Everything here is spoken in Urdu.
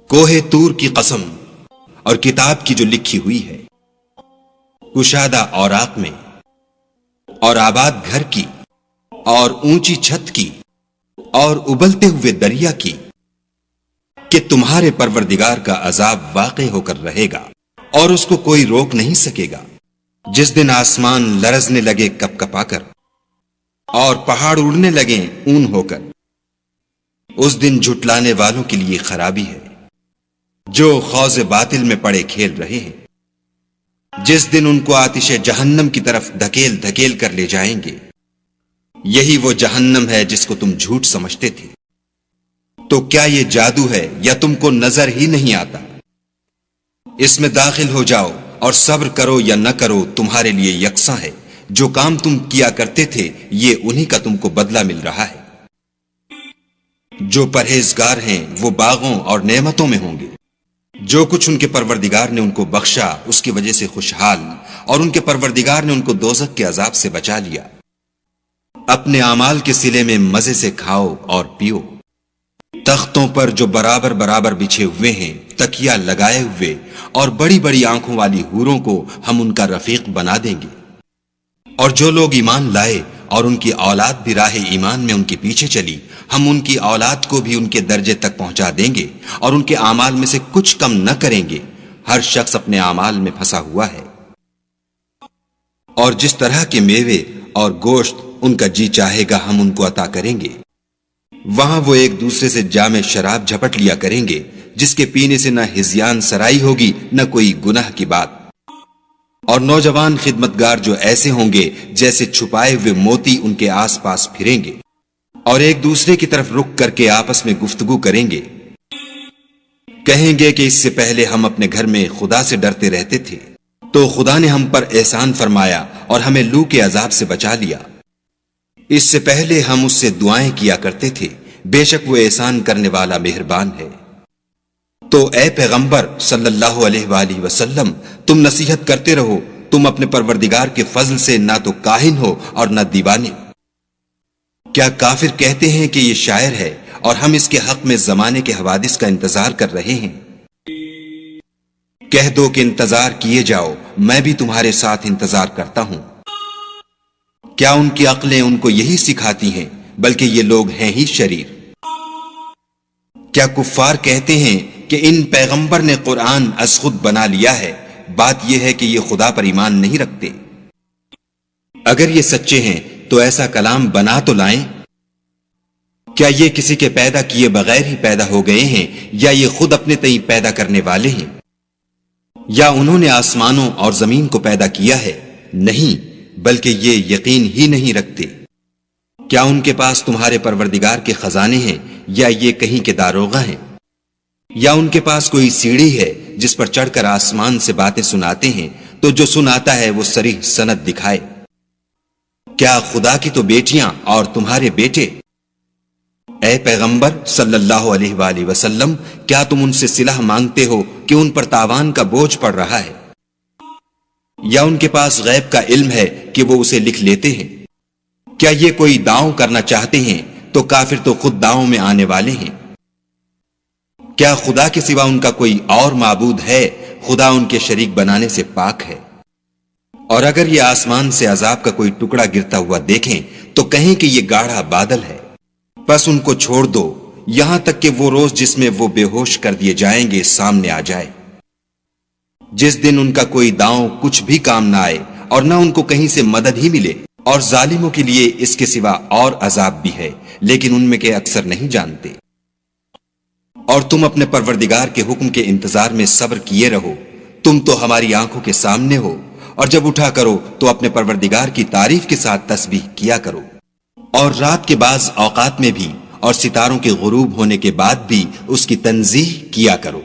کوہ طور کی قسم اور کتاب کی جو لکھی ہوئی ہے، کشادہ اوراق میں اور آباد گھر کی اور اونچی چھت کی اور ابلتے ہوئے دریا کی، کہ تمہارے پروردگار کا عذاب واقع ہو کر رہے گا اور اس کو کوئی روک نہیں سکے گا، جس دن آسمان لرزنے لگے کپ کپا کر اور پہاڑ اڑنے لگیں اون ہو کر۔ اس دن جھٹلانے والوں کے لیے خرابی ہے جو خوض باطل میں پڑے کھیل رہے ہیں، جس دن ان کو آتش جہنم کی طرف دھکیل دھکیل کر لے جائیں گے۔ یہی وہ جہنم ہے جس کو تم جھوٹ سمجھتے تھے۔ تو کیا یہ جادو ہے یا تم کو نظر ہی نہیں آتا؟ اس میں داخل ہو جاؤ اور صبر کرو یا نہ کرو تمہارے لیے یکساں ہے۔ جو کام تم کیا کرتے تھے یہ انہی کا تم کو بدلہ مل رہا ہے۔ جو پرہیزگار ہیں وہ باغوں اور نعمتوں میں ہوں گے۔ جو کچھ ان کے پروردگار نے ان کو بخشا اس کی وجہ سے خوشحال، اور ان کے پروردگار نے ان کو دوزخ کے عذاب سے بچا لیا۔ اپنے اعمال کے صلے میں مزے سے کھاؤ اور پیو۔ تختوں پر جو برابر برابر بچھے ہوئے ہیں، تکیا لگائے ہوئے، اور بڑی بڑی آنکھوں والی حوروں کو ہم ان کا رفیق بنا دیں گے۔ اور جو لوگ ایمان لائے اور ان کی اولاد بھی راہ ایمان میں ان کے پیچھے چلی، ہم ان کی اولاد کو بھی ان کے درجے تک پہنچا دیں گے اور ان کے اعمال میں سے کچھ کم نہ کریں گے۔ ہر شخص اپنے اعمال میں پھنسا ہوا ہے۔ اور جس طرح کے میوے اور گوشت ان کا جی چاہے گا ہم ان کو عطا کریں گے۔ وہاں وہ ایک دوسرے سے جام شراب جھپٹ لیا کریں گے، جس کے پینے سے نہ ہذیان سرائی ہوگی نہ کوئی گناہ کی بات۔ اور نوجوان خدمتگار جو ایسے ہوں گے جیسے چھپائے ہوئے موتی ان کے آس پاس پھریں گے، اور ایک دوسرے کی طرف رک کر کے آپس میں گفتگو کریں گے، کہیں گے کہ اس سے پہلے ہم اپنے گھر میں خدا سے ڈرتے رہتے تھے، تو خدا نے ہم پر احسان فرمایا اور ہمیں لو کے عذاب سے بچا لیا۔ اس سے پہلے ہم اس سے دعائیں کیا کرتے تھے، بے شک وہ احسان کرنے والا مہربان ہے۔ تو اے پیغمبر صلی اللہ علیہ وآلہ وسلم، تم نصیحت کرتے رہو، تم اپنے پروردگار کے فضل سے نہ تو کاہن ہو اور نہ دیوانے۔ کیا کافر کہتے ہیں کہ یہ شاعر ہے اور ہم اس کے حق میں زمانے کے حوادث کا انتظار کر رہے ہیں؟ کہہ دو کہ انتظار کیے جاؤ، میں بھی تمہارے ساتھ انتظار کرتا ہوں۔ کیا ان کی عقلیں ان کو یہی سکھاتی ہیں؟ بلکہ یہ لوگ ہیں ہی شریر۔ کیا کفار کہتے ہیں کہ ان پیغمبر نے قرآن از خود بنا لیا ہے؟ بات یہ ہے کہ یہ خدا پر ایمان نہیں رکھتے۔ اگر یہ سچے ہیں تو ایسا کلام بنا تو لائیں۔ کیا یہ کسی کے پیدا کیے بغیر ہی پیدا ہو گئے ہیں، یا یہ خود اپنے تئیں پیدا کرنے والے ہیں؟ یا انہوں نے آسمانوں اور زمین کو پیدا کیا ہے؟ نہیں، بلکہ یہ یقین ہی نہیں رکھتے۔ کیا ان کے پاس تمہارے پروردگار کے خزانے ہیں، یا یہ کہیں کے داروغہ ہیں؟ یا ان کے پاس کوئی سیڑھی ہے جس پر چڑھ کر آسمان سے باتیں سناتے ہیں، تو جو سناتا ہے وہ صریح سند دکھائے۔ کیا خدا کی تو بیٹیاں اور تمہارے بیٹے؟ اے پیغمبر صلی اللہ علیہ وآلہ وسلم، کیا تم ان سے صلح مانگتے ہو کہ ان پر تاوان کا بوجھ پڑ رہا ہے؟ یا ان کے پاس غیب کا علم ہے کہ وہ اسے لکھ لیتے ہیں؟ کیا یہ کوئی داؤں کرنا چاہتے ہیں تو کافر تو خود داؤں میں آنے والے ہیں۔ کیا خدا کے سوا ان کا کوئی اور معبود ہے؟ خدا ان کے شریک بنانے سے پاک ہے۔ اور اگر یہ آسمان سے عذاب کا کوئی ٹکڑا گرتا ہوا دیکھیں تو کہیں کہ یہ گاڑھا بادل ہے، بس ان کو چھوڑ دو یہاں تک کہ وہ روز جس میں وہ بے ہوش کر دیے جائیں گے سامنے آ جائے، جس دن ان کا کوئی داؤں کچھ بھی کام نہ آئے اور نہ ان کو کہیں سے مدد ہی ملے۔ اور ظالموں کے لیے اس کے سوا اور عذاب بھی ہے، لیکن ان میں کے اکثر نہیں جانتے۔ اور تم اپنے پروردگار کے حکم کے انتظار میں صبر کیے رہو، تم تو ہماری آنکھوں کے سامنے ہو، اور جب اٹھا کرو تو اپنے پروردگار کی تعریف کے ساتھ تسبیح کیا کرو، اور رات کے بعض اوقات میں بھی اور ستاروں کے غروب ہونے کے بعد بھی اس کی تنزیہ کیا کرو۔